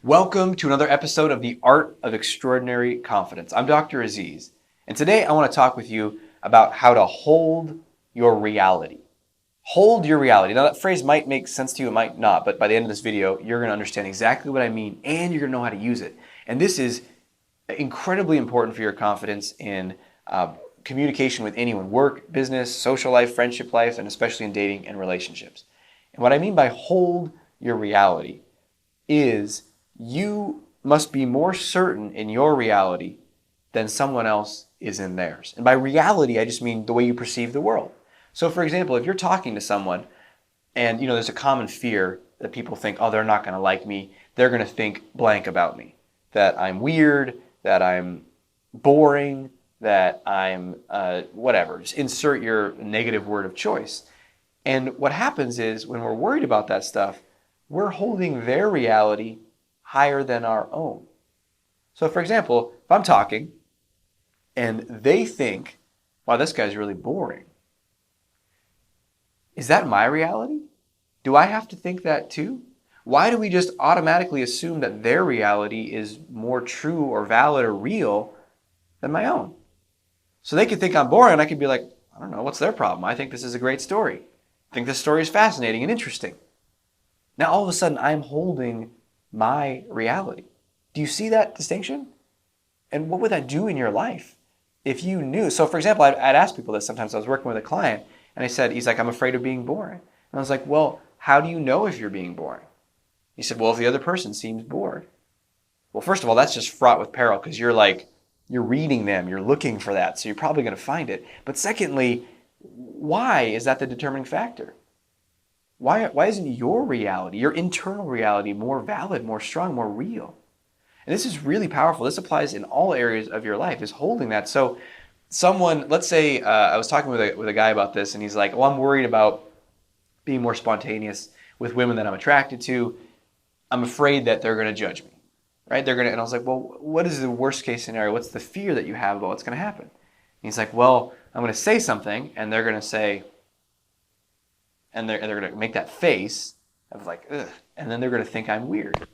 Welcome to another episode of The Art of Extraordinary Confidence. I'm Dr. Aziz, and today I want to talk with you about how to hold your reality. Hold your reality. Now, that phrase might make sense to you, it might not, but by the end of this video, you're going to understand exactly what I mean, and you're going to know how to use it. And this is incredibly important for your confidence in communication with anyone, work, business, social life, friendship life, and especially in dating and relationships. And what I mean by hold your reality is you must be more certain in your reality than someone else is in theirs. And by reality, I just mean the way you perceive the world. So for example, if you're talking to someone and there's a common fear that people think, oh, they're not going to like me. They're going to think blank about me, that I'm weird, that I'm boring, that I'm whatever. Just insert your negative word of choice. And what happens is when we're worried about that stuff, we're holding their reality higher than our own. So for example, if I'm talking and they think, wow, this guy's really boring. Is that my reality? Do I have to think that too? Why do we just automatically assume that their reality is more true or valid or real than my own? So they could think I'm boring and I could be like, I don't know, what's their problem? I think this is a great story. I think this story is fascinating and interesting. Now all of a sudden I'm holding my reality. Do you see that distinction? And what would that do in your life if you knew? So for example, I'd ask people this sometimes. I was working with a client and I said, he's like, I'm afraid of being boring. And I was like, well, how do you know if you're being boring? He said, well, if the other person seems bored. Well, first of all, that's just fraught with peril because you're reading them, you're looking for that, so you're probably going to find it. But secondly, why is that the determining factor? Why isn't your reality, your internal reality, more valid, more strong, more real? And this is really powerful. This applies in all areas of your life, is holding that. So someone, let's say I was talking with a guy about this, and he's like, well, I'm worried about being more spontaneous with women that I'm attracted to. I'm afraid that they're going to judge me, right? And I was like, well, what is the worst case scenario? What's the fear that you have about what's going to happen? And he's like, well, I'm going to say something, and they're going to say, and they're going to make that face of like, ugh, and then they're going to think I'm weird.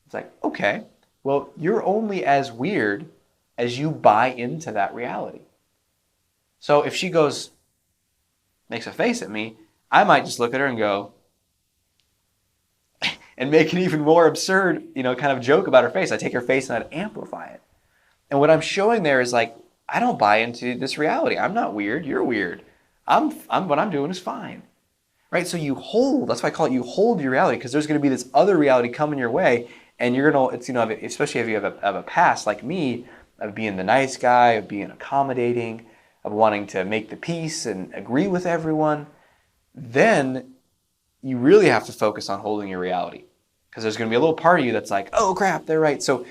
It's like, okay, well, you're only as weird as you buy into that reality. So if she makes a face at me, I might just look at her and go, and make an even more absurd, kind of joke about her face. I take her face and I'd amplify it. And what I'm showing there is like, I don't buy into this reality. I'm not weird. You're weird. What I'm doing is fine. Right? So you hold, that's why I call it you hold your reality, because there's going to be this other reality coming your way, and you're going to, especially if you have a past like me, of being the nice guy, of being accommodating, of wanting to make the peace and agree with everyone, then you really have to focus on holding your reality. Because there's going to be a little part of you that's like, oh crap, they're right. So,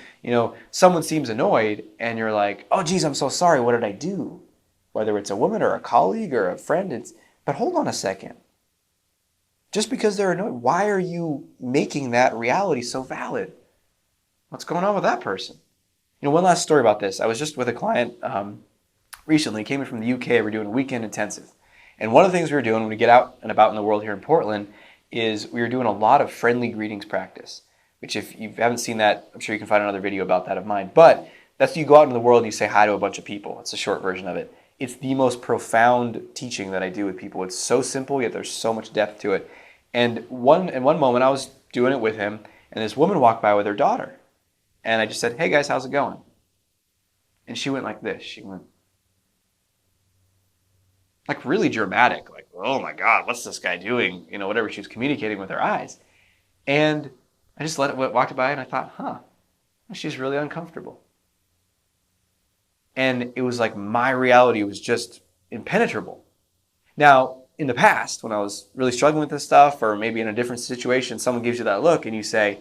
someone seems annoyed, and you're like, oh geez, I'm so sorry, what did I do? Whether it's a woman or a colleague or a friend, but hold on a second. Just because they're annoyed, why are you making that reality so valid? What's going on with that person? One last story about this. I was just with a client recently, came in from the UK. We're doing a weekend intensive. And one of the things we were doing when we get out and about in the world here in Portland is we were doing a lot of friendly greetings practice, which if you haven't seen that, I'm sure you can find another video about that of mine. But that's you go out into the world and you say hi to a bunch of people. It's a short version of it. It's the most profound teaching that I do with people. It's so simple, yet there's so much depth to it. And in one moment, I was doing it with him, and this woman walked by with her daughter. And I just said, hey guys, how's it going? And she went like this. She went like really dramatic, like, oh my God, what's this guy doing? Whatever she was communicating with her eyes. And I just walked by and I thought, she's really uncomfortable. And it was like my reality was just impenetrable. Now, in the past, when I was really struggling with this stuff, or maybe in a different situation, someone gives you that look and you say,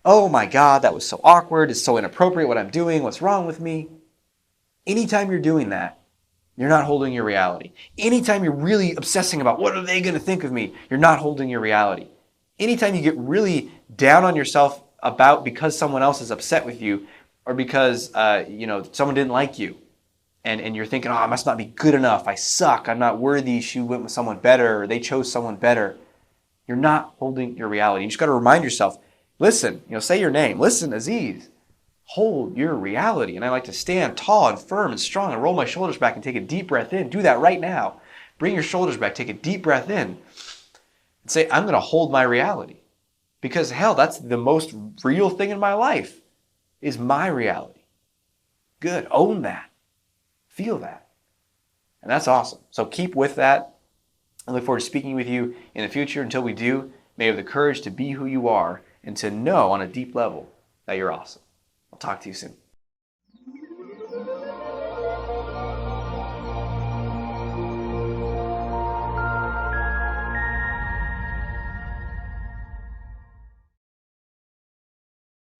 oh my God, that was so awkward. It's so inappropriate what I'm doing. What's wrong with me? Anytime you're doing that, you're not holding your reality. Anytime you're really obsessing about what are they going to think of me, you're not holding your reality. Anytime you get really down on yourself because someone else is upset with you, or because someone didn't like you, and you're thinking, oh, I must not be good enough. I suck. I'm not worthy. She went with someone better, or they chose someone better. You're not holding your reality. You just got to remind yourself, Listen, say your name. Listen, Aziz. Hold your reality. And I like to stand tall and firm and strong and roll my shoulders back and take a deep breath in. Do that right now. Bring your shoulders back, take a deep breath in, and say, I'm going to hold my reality. Because hell, that's the most real thing in my life, is my reality. Good. Own that. Feel that. And that's awesome. So keep with that. I look forward to speaking with you in the future. Until we do, may you have the courage to be who you are and to know on a deep level that you're awesome. I'll talk to you soon.